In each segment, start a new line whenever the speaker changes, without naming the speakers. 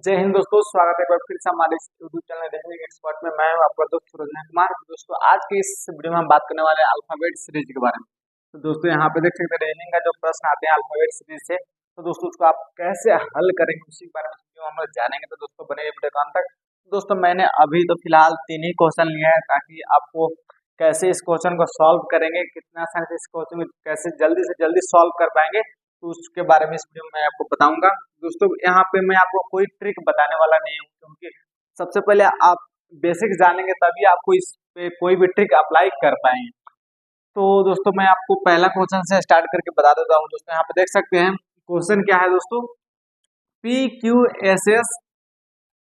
जय हिंद दोस्तों, स्वागत है एक बार फिर से हमारे इस यूट्यूब चैनल रीजनिंग एक्सपर्ट में। मैं हूं आपका दोस्त सूरज कुमार। दोस्तों आज के इस वीडियो में हम बात करने वाले हैं अल्फाबेट सीरीज के बारे में। तो दोस्तों यहाँ पे देख सकते हैं रीजनिंग का जो प्रश्न आते हैं अल्फाबेट सीरीज से, तो दोस्तों उसको आप कैसे हल करेंगे उसी के बारे में हम लोग जानेंगे। तो दोस्तों बने वीडियो का अंत तक। दोस्तों मैंने अभी तो फिलहाल 3 ही क्वेश्चन लिया है ताकि आपको कैसे इस क्वेश्चन को सॉल्व करेंगे, कितना आसानी से इस क्वेश्चन को कैसे जल्दी से जल्दी सॉल्व कर पाएंगे, तो उसके बारे में इस वीडियो में मैं आपको बताऊंगा। दोस्तों यहाँ पे मैं आपको कोई ट्रिक बताने वाला नहीं हूँ, क्योंकि सबसे पहले आप बेसिक जानेंगे तभी आपको इस पे कोई भी ट्रिक अप्लाई कर पाएंगे। तो दोस्तों मैं आपको पहला क्वेश्चन से स्टार्ट करके बता देता हूँ। दोस्तों यहाँ पे देख सकते हैं क्वेश्चन क्या है दोस्तों, PQSS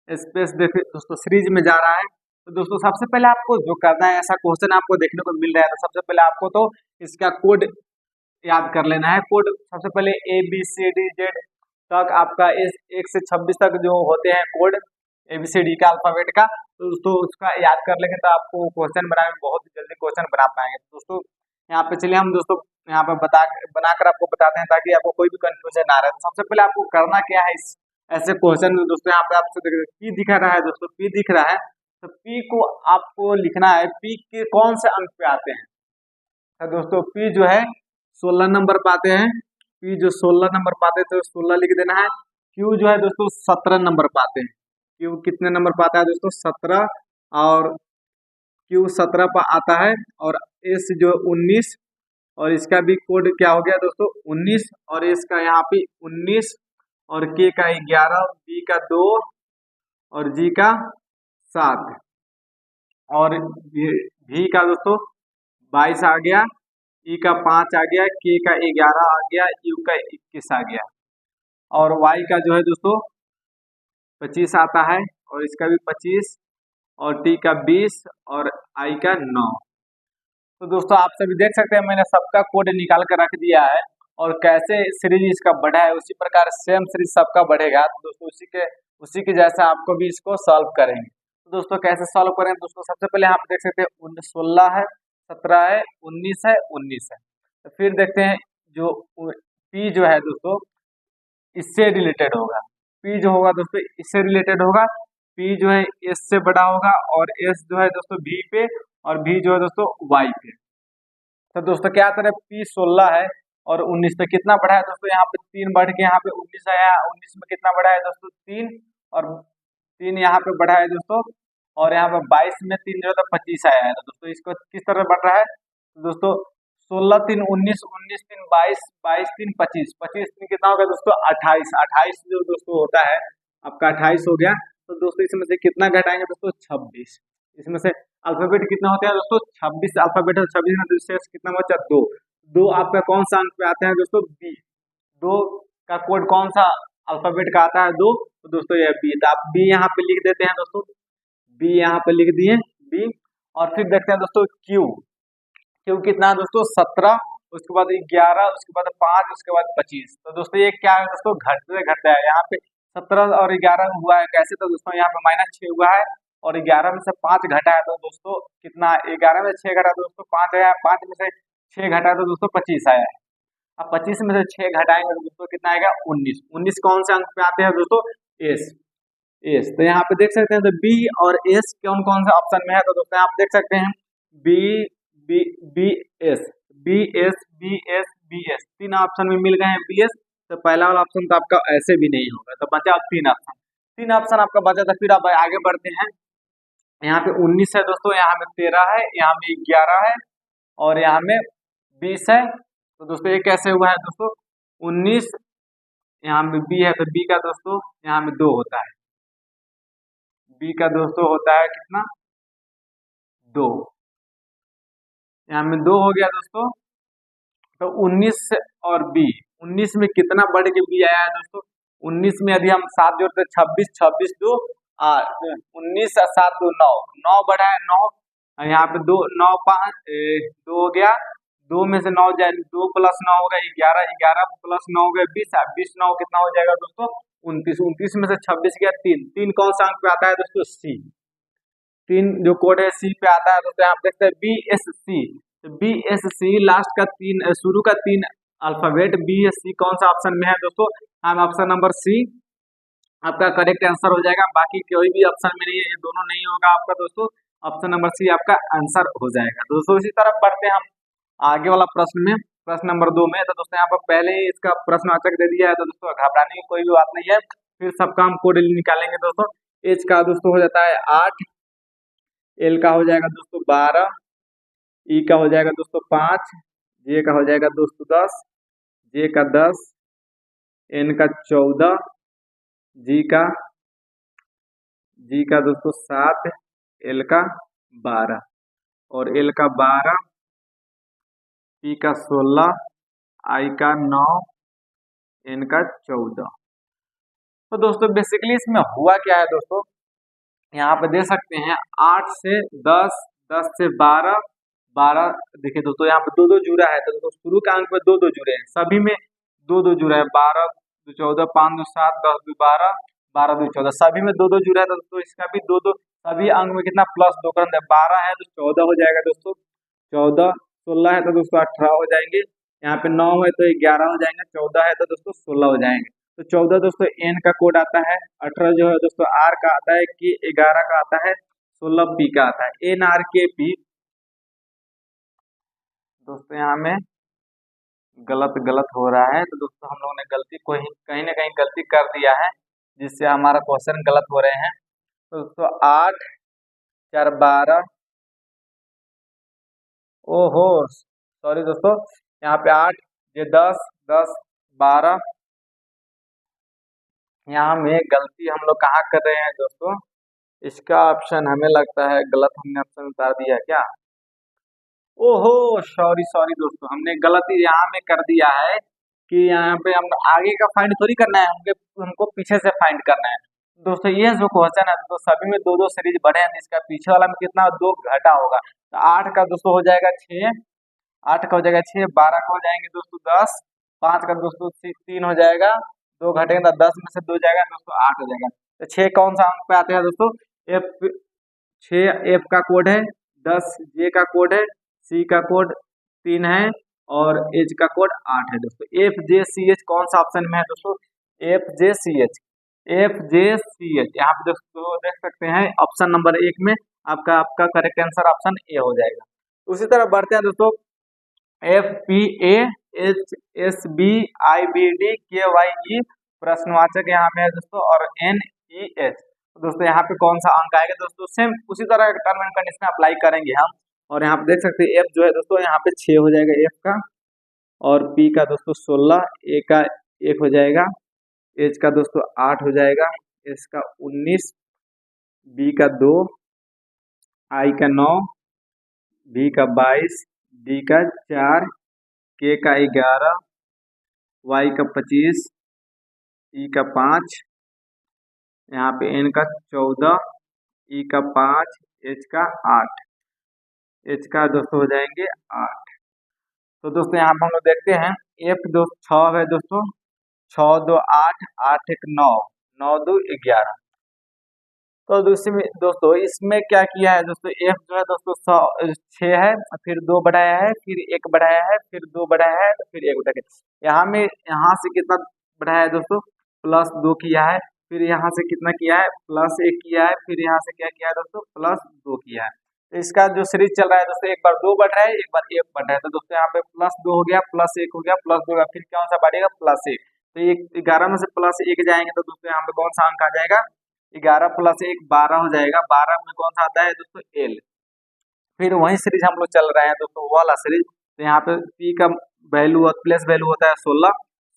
स्पेस देखिए दोस्तों सीरीज में जा रहा है। तो दोस्तों सबसे पहले आपको जो करना है, ऐसा क्वेश्चन आपको देखने को मिल रहा है, तो सबसे पहले आपको तो इसका कोड याद कर लेना है। कोड सबसे पहले ABCDZ तक आपका इस 1 से 26 तक जो होते हैं कोड ABCD का अल्फाबेट का, तो दोस्तों उसका याद कर लेंगे तो आपको क्वेश्चन बनाने में बहुत ही जल्दी क्वेश्चन बना पाएंगे। तो दोस्तों यहाँ पे चलिए हम दोस्तों यहाँ पे बनाकर आपको बताते हैं ताकि आपको कोई भी कंफ्यूजन ना रहे। तो सबसे पहले आपको करना क्या है, इस ऐसे क्वेश्चन में दोस्तों यहाँ पे आपसे P दिखा रहा है, दोस्तों P दिख रहा है, तो P को आपको लिखना है P के कौन से अंक पे आते हैं। तो दोस्तों P जो है 16 नंबर पाते हैं, P जो 16 नंबर पाते हैं तो 16 लिख देना है। Q जो है दोस्तों 17 नंबर पाते हैं, Q कितने नंबर पाता है दोस्तों 17, और Q 17 पर आता है, और S जो 19, और इसका भी कोड क्या हो गया दोस्तों 19, और इसका यहाँ पे 19, और K का 11, B का 2, और G का 7, और V का दोस्तों 22 आ गया, E का 5 आ गया, K का 11 आ गया, U का 21 आ गया, और Y का जो है दोस्तों 25 आता है, और इसका भी 25, और T का 20, और I का 9। तो दोस्तों आप सभी देख सकते हैं मैंने सबका कोड निकाल कर रख दिया है, और कैसे सीरीज इसका बढ़ा है उसी प्रकार सेम सीरीज सबका बढ़ेगा। तो दोस्तों उसी के जैसा आपको भी इसको सॉल्व करेंगे। तो दोस्तों कैसे सॉल्व करेंगे, दोस्तों सबसे पहले यहाँ पे देख सकते हैं 16 है, 17 है, 19 है, 19 है। तो फिर देखते हैं जो P जो है दोस्तों इससे रिलेटेड होगा, P जो होगा दोस्तों इससे रिलेटेड होगा। P जो है S से बड़ा होगा, और S जो है दोस्तों V पे, और V जो है दोस्तों Y पे। तो दोस्तों क्या तरह P 16 है और 19 पे कितना बढ़ा है दोस्तों, यहाँ पे 3 बढ़ के यहाँ पे 19 आया, 19 में कितना बढ़ा है दोस्तों 3, और 3 यहाँ पे बढ़ा है दोस्तों, और यहाँ पे 22 में 3 जो है 25 आया है। तो दोस्तों इसको किस तरह बढ़ रहा है, तो दोस्तों 16 3 19, 19 3 22, 22 3 25, 25 3 कितना होगा दोस्तों 28, 28 जो दोस्तों होता है आपका 28 हो गया। तो दोस्तों इसमें से कितना घटाएंगे दोस्तों 26, इसमें से अल्फाबेट कितना होता है दोस्तों 26 अल्फाबेट है, 26 में शेष कितना बचा 2, 2 आपका कौन सा अंक पे आते हैं दोस्तों B, 2 का कोड कौन सा अल्फाबेट का आता है 2, तो दोस्तों ये B, तो आप B यहाँ पे लिख देते हैं दोस्तों, B यहाँ पे लिख दिए B। और फिर देखते हैं दोस्तों Q कितना है दोस्तों 17, उसके बाद 11, उसके बाद 5, उसके बाद 25। तो दोस्तों ये क्या है दोस्तों घटता है, यहाँ पे 17 और 11 हुआ है कैसे, तो दोस्तों यहाँ पे -6 हुआ है, और 11 में से 5 घटा है, तो दोस्तों कितना 11 में 6 घटा, तो दोस्तों 5 आया, 5 में से 6 घटा तो दोस्तों 25 आया है। अब 25 में से 6 घटाएंगे तो दोस्तों कितना आएगा 19, 19 कौन से अंक पे आते हैं दोस्तों एस। तो यहाँ पे देख सकते हैं तो B और S कौन कौन सा ऑप्शन में है, तो दोस्तों आप देख सकते हैं BS 3 ऑप्शन में मिल गए हैं BS। तो पहला वाला ऑप्शन तो आपका ऐसे भी नहीं होगा, तो बचा 3 ऑप्शन आपका बचा था। फिर आप आगे बढ़ते हैं, यहाँ पे 19 है दोस्तों, यहाँ में 13 है, यहाँ में 11 है, और यहाँ में 20 है। तो दोस्तों ये कैसे हुआ है दोस्तों 19, यहाँ में B है, तो B का दोस्तों यहाँ में 2 होता है, B का दोस्तों होता है कितना 2, यहाँ में 2 हो गया दोस्तों। तो 19 और B, 19 में कितना बढ़ के B आया है दोस्तों, 19 में यदि हम 7 जोड़ते 26, 26 2 19 7 2 9, 9 बढ़ा है 9, यहाँ पे 2 9 5 2 हो गया, 2 में से 9 जाए 2 + 9 होगा 11, 11 + 9 हो गया 20, 20 9 कितना हो जाएगा दोस्तों 29, 29 में से 26 गया 3 कौन सा अंक पे आता है दोस्तों C, 3 जो कोड है C पे आता है दोस्तों। यहाँ पे देखते हैं BSC, तो BSC लास्ट का 3 शुरू का 3 अल्फाबेट BSC कौन सा ऑप्शन में है दोस्तों, हम ऑप्शन नंबर C आपका करेक्ट आंसर हो जाएगा। बाकी कोई भी ऑप्शन में नहीं है, ये दोनों नहीं होगा आपका दोस्तों, ऑप्शन नंबर सी आपका आंसर हो जाएगा। तो दोस्तों इसी तरफ बढ़ते हैं हम आगे वाला प्रश्न में, प्रश्न नंबर 2 में। तो दोस्तों यहाँ पर पहले ही इसका प्रश्नवाचक दे दिया है, तो दोस्तों घबराने की कोई भी बात नहीं है, फिर सबका हम कोड निकालेंगे दोस्तों। एच का दोस्तों हो जाता है 8, एल का हो जाएगा दोस्तों 12, ई का हो जाएगा दोस्तों 5, जे का हो जाएगा दोस्तों 10, जे का 10, एन का 14, जी का दोस्तों 7, एल का 12 और एल का 12, पी का 16, आई का 9, एन का 14। तो दोस्तों बेसिकली इसमें हुआ क्या है दोस्तों, यहाँ पे दे सकते हैं 8 से 10, 10 से 12, 12 देखिए दोस्तों यहाँ पे 2-2 जुड़ा है, तो दोस्तों शुरू के अंक में 2-2 जुड़े हैं, सभी में 2-2 जुड़ा है, 12 2 14, 5 2 7, 10 2 12, 12 2 14, सभी में 2-2 जुड़ा है। तो दोस्तों इसका भी 2-2, सभी अंक में कितना प्लस 2 करना है, 12 है तो 14 हो जाएगा दोस्तों, 14, 16 है तो दोस्तों 18 हो जाएंगे, यहाँ पे 9 है तो 11 हो जाएंगे, 14 है तो दोस्तों 16 हो जाएंगे। तो 14 दोस्तों एन का कोड आता है, 18 जो है दोस्तों आर का आता है, कि 11 का आता है, 16 पी का आता है, एन आर के पी। दोस्तों यहाँ में गलत हो रहा है, तो दोस्तों हम लोगों ने गलती को कहीं ना कहीं गलती कर दिया है, जिससे हमारा क्वेश्चन गलत हो रहे हैं। तो दोस्तों 8 4 12, ओहो सॉरी दोस्तों, यहाँ पे 8 ये 10 10 12, यहाँ में गलती हम लोग कहाँ कर रहे हैं दोस्तों, इसका ऑप्शन हमें लगता है गलत, हमने ऑप्शन उतार दिया क्या, ओहो सॉरी सॉरी दोस्तों, हमने गलती यहाँ में कर दिया है कि यहाँ पे हम आगे का फाइंड थोड़ी करना है, हमको पीछे से फाइंड करना है। दोस्तों ये जो क्वेश्चन है तो सभी में 2-2 सीरीज बढ़े हैं, तो इसका पीछे वाला में कितना 2 घटा होगा, तो 8 का दोस्तों हो जाएगा 6, 8 का हो जाएगा 6, 12 का हो जाएंगे दोस्तों 10, 5 का दोस्तों 3 हो जाएगा, 2 घटेगा तो 10 में से 2 जाएगा दोस्तों 8 हो जाएगा। तो 6 कौन सा अंक पे आते हैं दोस्तों, एफ 6 एफ का कोड है, 10 जे का कोड है, सी का कोड 3 है और एच का कोड 8 है दोस्तों। एफ जे सी एच कौन सा ऑप्शन में है दोस्तों, एफ जे सी एच, एफ जे सी एच, यहाँ पे दोस्तों देख सकते हैं ऑप्शन नंबर 1 में आपका करेक्ट आंसर ऑप्शन ए हो जाएगा। उसी तरह बढ़ते हैं दोस्तों, F P A H S B I B D के वाई ई प्रश्नवाचक यहाँ में है दोस्तों, और एन ई एच। तो दोस्तों यहाँ पे कौन सा अंक आएगा दोस्तों, सेम उसी तरह टर्म एंड कंडीशन अप्लाई करेंगे हम, और यहाँ पे देख सकते हैं एफ जो है दोस्तों यहाँ पे 6 हो जाएगा एफ का, और पी का दोस्तों 16, ए का 1 हो जाएगा, एच का दोस्तों 8 हो जाएगा, एस का 19, बी का 2, आई का 9, बी का 22, डी का 4, के का 11, वाई का 25, ई का 5, यहाँ पे एन का 14, ई का 5, एच का 8, एच का दोस्तों हो जाएंगे 8। तो दोस्तों यहाँ पे हम लोग देखते हैं एफ 6 है दोस्तों, 6 2 8, 8 1 9, 9 2 11। तो दोस्तों इसमें क्या किया है दोस्तों, एफ जो है दोस्तों 6 है, फिर 2 बढ़ाया है, फिर 1 बढ़ाया है, फिर 2 बढ़ाया है, तो फिर 1 बढ़ाया है। यहाँ में यहाँ से कितना बढ़ाया है दोस्तों, +2 किया है, फिर यहाँ से कितना किया है +1 किया है, फिर यहाँ से क्या किया है दोस्तों +2 किया है। तो इसका जो सीरीज चल रहा है दोस्तों, एक बार 2 बढ़ रहा है, एक बार 1 बढ़ रहा है। तो दोस्तों यहाँ पे +2 हो गया, +1 हो गया, +2 हो गया, फिर कौन सा बढ़ेगा +1, तो ये 11 में से +1 जाएंगे तो दोस्तों यहाँ पे कौन सा अंक आ जाएगा, 11 + 1 12 हो जाएगा, 12 में कौन सा आता है दोस्तों एल। फिर वही सीरीज हम लोग चल रहे हैं दोस्तों, वो वाला सीरीज। तो यहाँ पे पी का वैल्यू प्लेस वैल्यू होता है 16,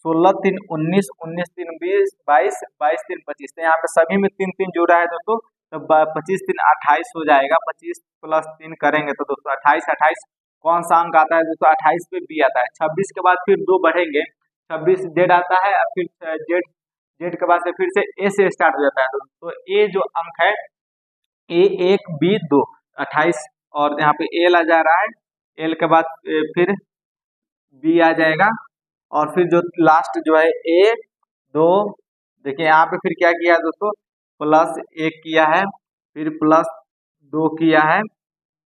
16 3 19, 19 3 20, 22, 22 3 25। तो यहाँ पे सभी में 3 3 जुड़ा है दोस्तों, तो 25 3 28 हो जाएगा, 25 + 3 करेंगे तो दोस्तों 28, 28 कौन सा अंक आता है दोस्तों, 28 पे बी आता है। 26 के बाद फिर 2 बढ़ेंगे, 26 जेड आता है, और फिर जेड, जेड के बाद से फिर से ए से स्टार्ट हो जाता है। तो ए जो अंक है ए 1 बी 2, 28, और यहाँ पे एल आ जा रहा है, एल के बाद फिर बी आ जाएगा, और फिर जो लास्ट जो है ए 2, देखिए यहाँ पे फिर क्या किया है दोस्तों, +1 किया है, फिर +2 किया है,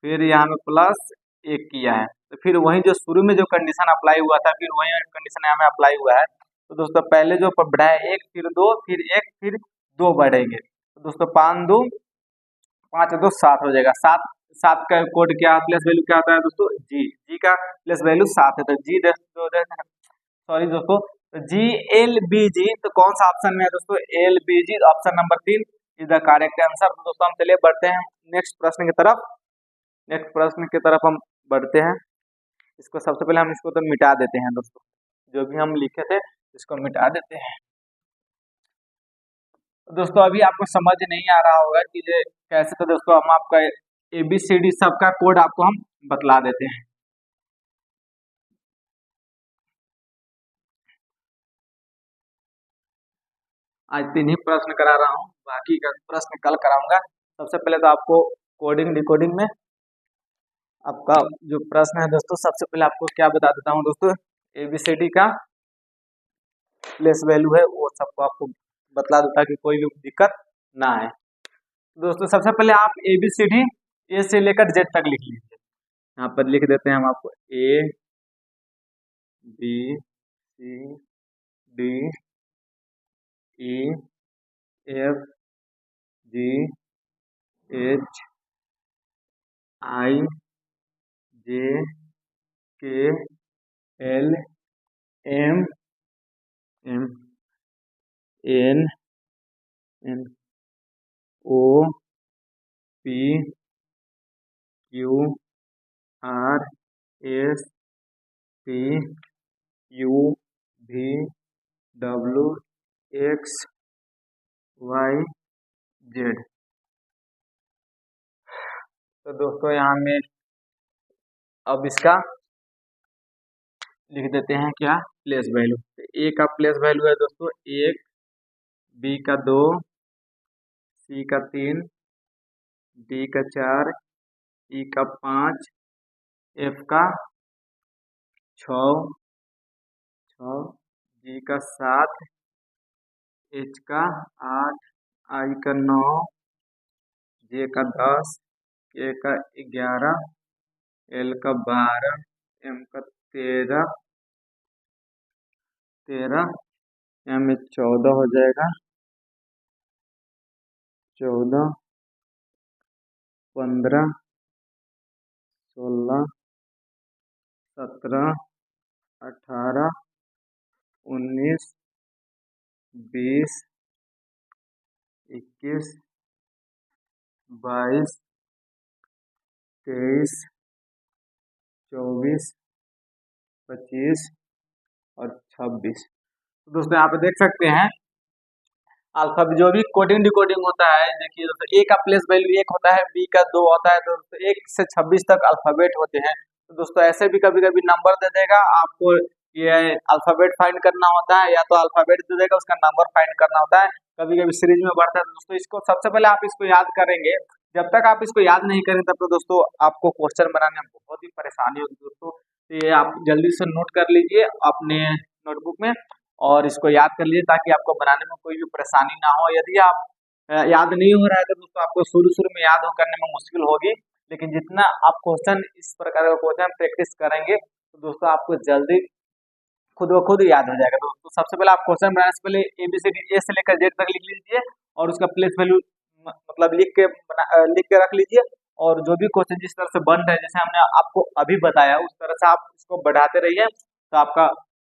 फिर यहाँ में +1 किया है। तो फिर वही जो शुरू में जो कंडीशन अप्लाई हुआ था, फिर वही कंडीशन यहाँ में अप्लाई हुआ है। तो दोस्तों पहले जो बढ़ाया 1, फिर 2, फिर 1, फिर 2 बढ़ेंगे। तो दोस्तों 5 2 5 2 7 हो जाएगा। 7 7 का कोड क्या प्लेस वैल्यू क्या होता है दोस्तों? जी। जी का प्लेस वैल्यू 7 है, तो जी सॉरी दोस्तों, जी एल बी जी। तो कौन सा ऑप्शन में है दोस्तों? L B G, option number 3 is the correct answer. तो दोस्तों हम चलिए बढ़ते हैं नेक्स्ट प्रश्न की तरफ। नेक्स्ट प्रश्न की तरफ हम बढ़ते हैं। इसको सबसे पहले हम इसको तो मिटा देते हैं दोस्तों, जो भी हम लिखे थे इसको मिटा देते हैं। तो दोस्तों अभी आपको समझ नहीं आ रहा होगा कि ये कैसे, तो दोस्तों हम आपका ABCD सबका कोड आपको हम बतला देते हैं। आज 3 ही प्रश्न करा रहा हूँ, बाकी का प्रश्न कल कराऊंगा। सबसे पहले तो आपको कोडिंग डिकोडिंग में आपका जो प्रश्न है दोस्तों, सबसे पहले आपको क्या बता देता हूँ दोस्तों, ABCD का प्लेस वैल्यू है वो सबको आपको बतला देता है कि कोई भी दिक्कत ना आए। दोस्तों सबसे पहले आप ABCD ए से लेकर जेड तक लिख लीजिए। यहाँ पर लिख देते हैं हम आपको ABCD। तो दोस्तों यहाँ में अब इसका लिख देते हैं क्या, प्लेस वैल्यू। ए का प्लेस वैल्यू है दोस्तों 1, बी का 2, सी का 3, डी का 4, ई का 5, एफ का 6, जी का 7, एच का 8, आई का 9, जे का 10, के का 11, एल का 12, एम का 13, एम में 14 हो जाएगा, 14, 15, 16, 17, 18, 19, 20, 21, 22, 23, 24, 25 और 26। तो दोस्तों यहाँ पे देख सकते हैं अल्फाबेट जो भी कोडिंग डिकोडिंग होता है, देखिए दोस्तों ए का प्लेस वैल्यू 1 होता है, बी का 2 होता है, तो दोस्तों 1 से 26 तक अल्फाबेट होते हैं। तो दोस्तों ऐसे भी कभी कभी नंबर दे देगा आपको, ये अल्फाबेट फाइंड करना होता है, या तो अल्फाबेट दे देगा उसका नंबर फाइंड करना होता है, कभी कभी सीरीज में बढ़ता है। तो दोस्तों इसको सबसे पहले आप इसको याद करेंगे। जब तक आप इसको याद नहीं करेंगे तब तो दोस्तों आपको क्वेश्चन बनाने में बहुत ही परेशानी होगी दोस्तों। तो ये आप जल्दी से नोट कर लीजिए अपने नोटबुक में और इसको याद कर लीजिए, ताकि आपको बनाने में कोई भी परेशानी ना हो। यदि आप याद नहीं हो रहा है तो दोस्तों आपको शुरू शुरू में याद हो करने में मुश्किल होगी, लेकिन जितना आप क्वेश्चन इस प्रकार का क्वेश्चन प्रैक्टिस करेंगे तो दोस्तों आपको जल्दी खुद ब खुद याद हो जाएगा। दोस्तों सबसे पहले आप क्वेश्चन बनाने से पहले ABCD ए से लेकर जेड तक लिख लीजिए और उसका प्लेस वैल्यू मतलब लिख के रख लीजिए। और जो भी क्वेश्चन जिस तरह से बन रहा है, जैसे हमने आपको अभी बताया, उस तरह से आप इसको बढ़ाते रहिए, तो आपका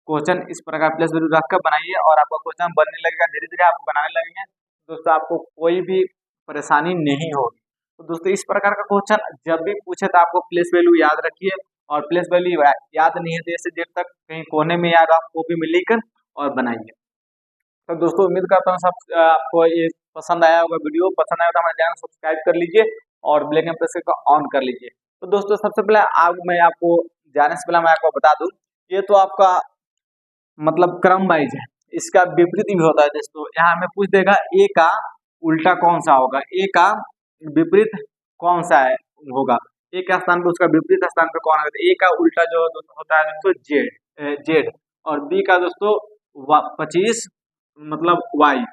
क्वेश्चन इस प्रकार प्लेस वैल्यू रख कर बनाइए और आपका क्वेश्चन बनने लगेगा। धीरे धीरे आप बनाने लगेंगे दोस्तों, आपको कोई भी परेशानी नहीं होगी। तो दोस्तों इस प्रकार का क्वेश्चन जब भी पूछे तो आपको प्लेस वैल्यू याद रखिए, और प्लेस वैल्यू याद नहीं है तो ऐसे देर तक कहीं कोने में याद आप कॉपी में लिखकर और बनाइए। तो दोस्तों उम्मीद करता हूँ सब आपको ये पसंद आया होगा। वीडियो पसंद आया तो हमारे चैनल सब्सक्राइब कर लीजिए और बेल आइकन प्रेस करके ऑन कर लीजिए। तो दोस्तों सबसे पहले मैं आपको जाने से पहले मैं आपको बता दूं, ये तो आपका मतलब क्रम वाइज है, इसका विपरीत भी होता है दोस्तों। यहाँ हमें पूछ देगा ए का उल्टा कौन सा होगा, ए का विपरीत कौन सा है होगा, ए के स्थान पर उसका विपरीत स्थान पर कौन होगा। ए का उल्टा जो दोस्तों होता है दोस्तों जेड, और बी का दोस्तों 25 मतलब वाई,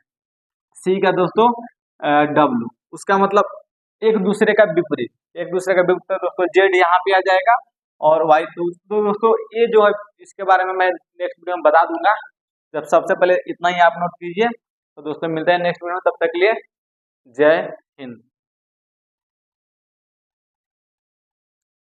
सी का दोस्तों डब्लू, उसका मतलब एक दूसरे का विपरीत, दोस्तों जेड यहाँ पे आ जाएगा और वाई। तो दोस्तों ये जो है इसके बारे में मैं नेक्स्ट वीडियो में बता दूंगा। जब सबसे पहले इतना ही आप नोट कीजिए। तो दोस्तों मिलते हैं नेक्स्ट वीडियो में, तब तक के लिए जय हिंद।